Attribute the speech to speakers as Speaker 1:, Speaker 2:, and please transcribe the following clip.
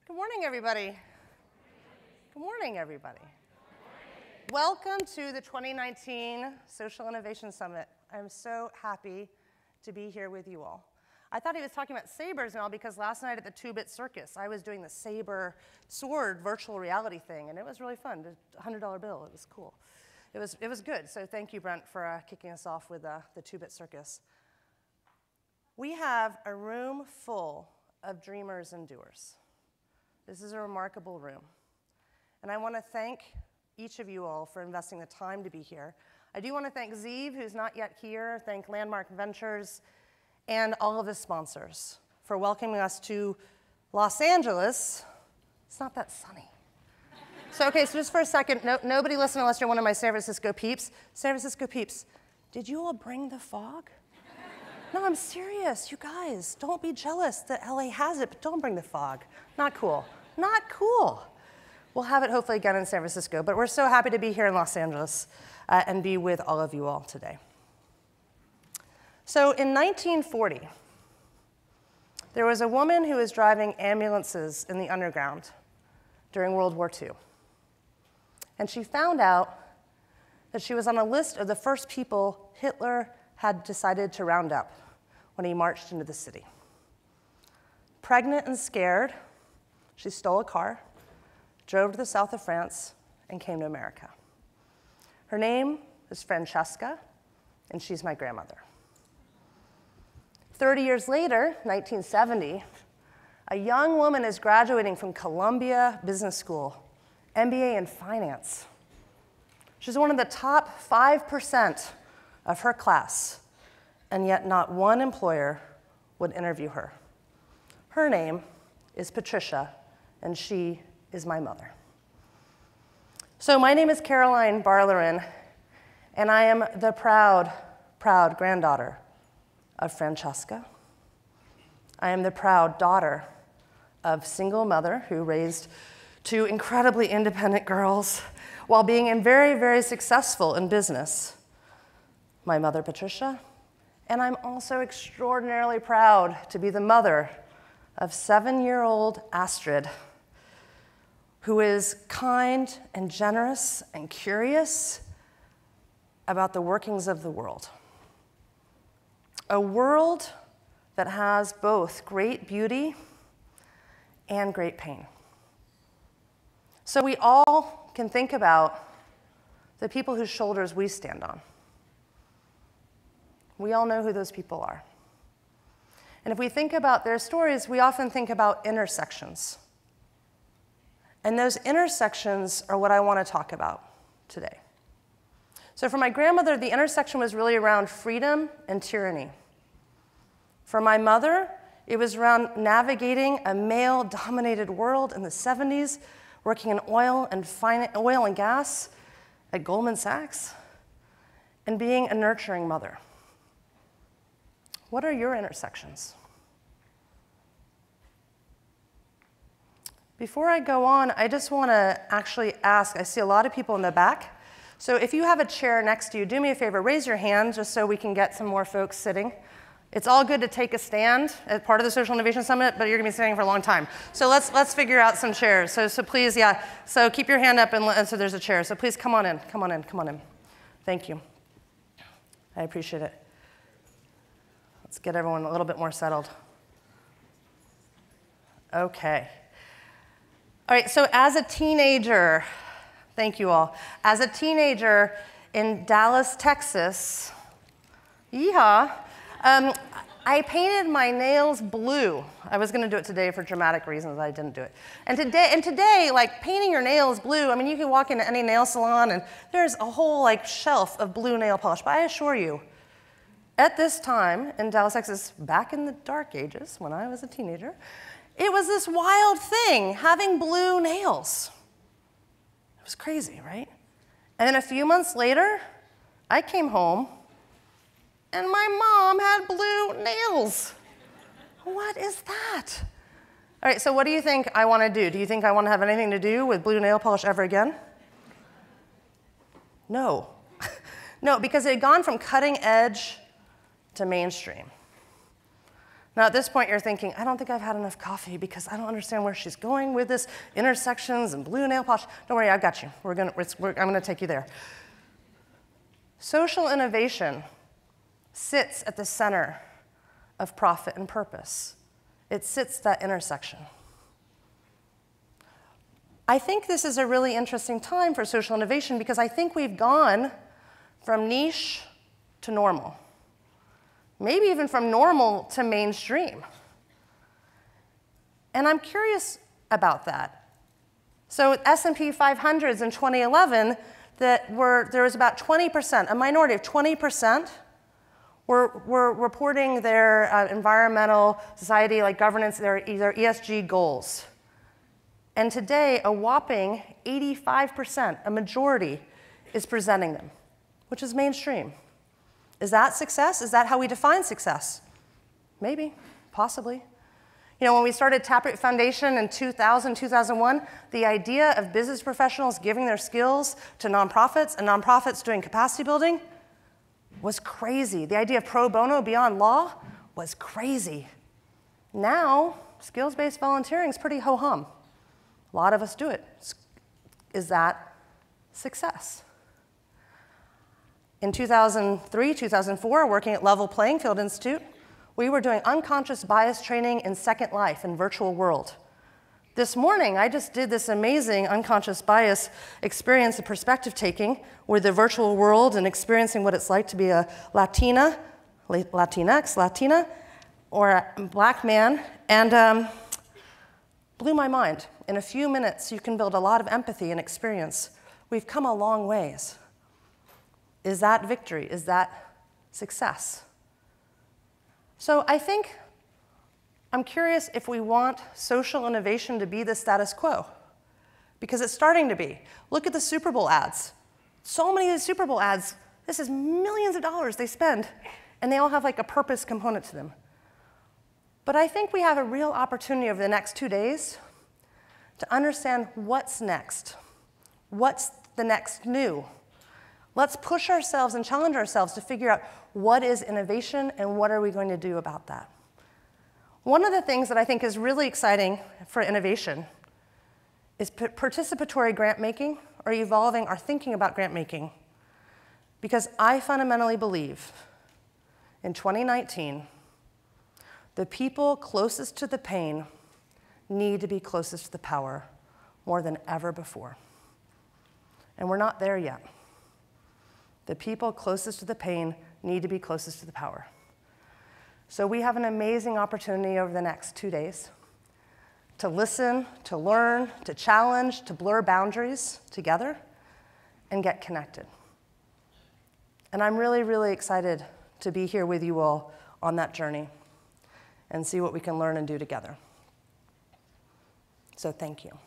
Speaker 1: Good morning, everybody. Good morning, everybody. Welcome to the 2019 Social Innovation Summit. I'm so happy to be here with you all. I thought he was talking about sabers and all because last night at the 2-Bit Circus, I was doing the saber sword virtual reality thing, and it was really fun. A $100 bill, it was cool. It was good, so thank you, Brent, for kicking us off with the 2-Bit Circus. We have a room full of dreamers and doers. This is a remarkable room. And I want to thank each of you all for investing the time to be here. I do want to thank Zeev, who's not yet here, thank Landmark Ventures, and all of the sponsors for welcoming us to Los Angeles. It's not that sunny. So just for a second, nobody listen unless you're one of my San Francisco peeps. San Francisco peeps, did you all bring the fog? No, I'm serious, you guys. Don't be jealous that LA has it, but don't bring the fog. Not cool. Not cool. We'll have it hopefully again in San Francisco, but we're so happy to be here in Los Angeles and be with all of you all today. So in 1940, there was a woman who was driving ambulances in the underground during World War II. And she found out that she was on a list of the first people Hitler had decided to round up when he marched into the city. Pregnant and scared, she stole a car, drove to the south of France, and came to America. Her name is Francesca, and she's my grandmother. 30 years later, 1970, a young woman is graduating from Columbia Business School, MBA in finance. She's one of the top 5% of her class, and yet not one employer would interview her. Her name is Patricia, and she is my mother. So my name is Caroline Barlerin, and I am the proud, proud granddaughter of Francesca. I am the proud daughter of single mother who raised 2 incredibly independent girls while being very, very successful in business. My mother, Patricia, and I'm also extraordinarily proud to be the mother of 7-year-old Astrid, who is kind and generous and curious about the workings of the world. A world that has both great beauty and great pain. So we all can think about the people whose shoulders we stand on. We all know who those people are. And if we think about their stories, we often think about intersections. And those intersections are what I want to talk about today. So for my grandmother, the intersection was really around freedom and tyranny. For my mother, it was around navigating a male-dominated world in the 70s, working in oil and gas at Goldman Sachs, and being a nurturing mother. What are your intersections? Before I go on, I just want to actually ask, I see a lot of people in the back. So if you have a chair next to you, do me a favor, raise your hand just so we can get some more folks sitting. It's all good to take a stand as part of the Social Innovation Summit, but you're going to be sitting for a long time. So let's figure out some chairs. So please, yeah. So keep your hand up, and so there's a chair. So please come on in, come on in, come on in. Thank you. I appreciate it. Let's get everyone a little bit more settled. Okay. All right, so as a teenager, thank you all. As a teenager in Dallas, Texas, yeehaw, I painted my nails blue. I was going to do it today for dramatic reasons. I didn't do it. And today, like painting your nails blue, I mean, you can walk into any nail salon and there's a whole shelf of blue nail polish. But I assure you, at this time in Dallas, Texas, back in the dark ages when I was a teenager, it was this wild thing, having blue nails. It was crazy, right? And then a few months later, I came home, and my mom had blue nails. What is that? All right, so what do you think I want to do? Do you think I want to have anything to do with blue nail polish ever again? No. No, because it had gone from cutting edge to mainstream. Now, at this point, you're thinking, I don't think I've had enough coffee because I don't understand where she's going with this, intersections and blue nail polish. Don't worry, I've got you. I'm going to take you there. Social innovation sits at the center of profit and purpose. It sits that intersection. I think this is a really interesting time for social innovation because I think we've gone from niche to normal. Maybe even from normal to mainstream. And I'm curious about that. So S&P 500s in 2011, there was about 20%, a minority of 20% were reporting their environmental, society, like governance, their ESG goals. And today, a whopping 85%, a majority, is presenting them, which is mainstream. Is that success? Is that how we define success? Maybe, possibly. You know, when we started Taproot Foundation in 2000, 2001, the idea of business professionals giving their skills to nonprofits and nonprofits doing capacity building was crazy. The idea of pro bono beyond law was crazy. Now, skills-based volunteering is pretty ho-hum. A lot of us do it. Is that success? In 2003, 2004, working at Level Playing Field Institute, we were doing unconscious bias training in Second Life in virtual world. This morning, I just did this amazing unconscious bias experience of perspective taking with the virtual world and experiencing what it's like to be a Latina, Latinx, Latina, or a black man, and blew my mind. In a few minutes, you can build a lot of empathy and experience. We've come a long ways. Is that victory? Is that success? So I think I'm curious if we want social innovation to be the status quo, because it's starting to be. Look at the Super Bowl ads. So many of the Super Bowl ads, this is millions of dollars they spend, and they all have like a purpose component to them. But I think we have a real opportunity over the next 2 days to understand what's next. What's the next new? Let's push ourselves and challenge ourselves to figure out what is innovation and what are we going to do about that. One of the things that I think is really exciting for innovation is participatory grant making, or evolving our thinking about grant making. Because I fundamentally believe in 2019, the people closest to the pain need to be closest to the power more than ever before. And we're not there yet. The people closest to the pain need to be closest to the power. So we have an amazing opportunity over the next 2 days to listen, to learn, to challenge, to blur boundaries together, and get connected. And I'm really, really excited to be here with you all on that journey and see what we can learn and do together. So thank you.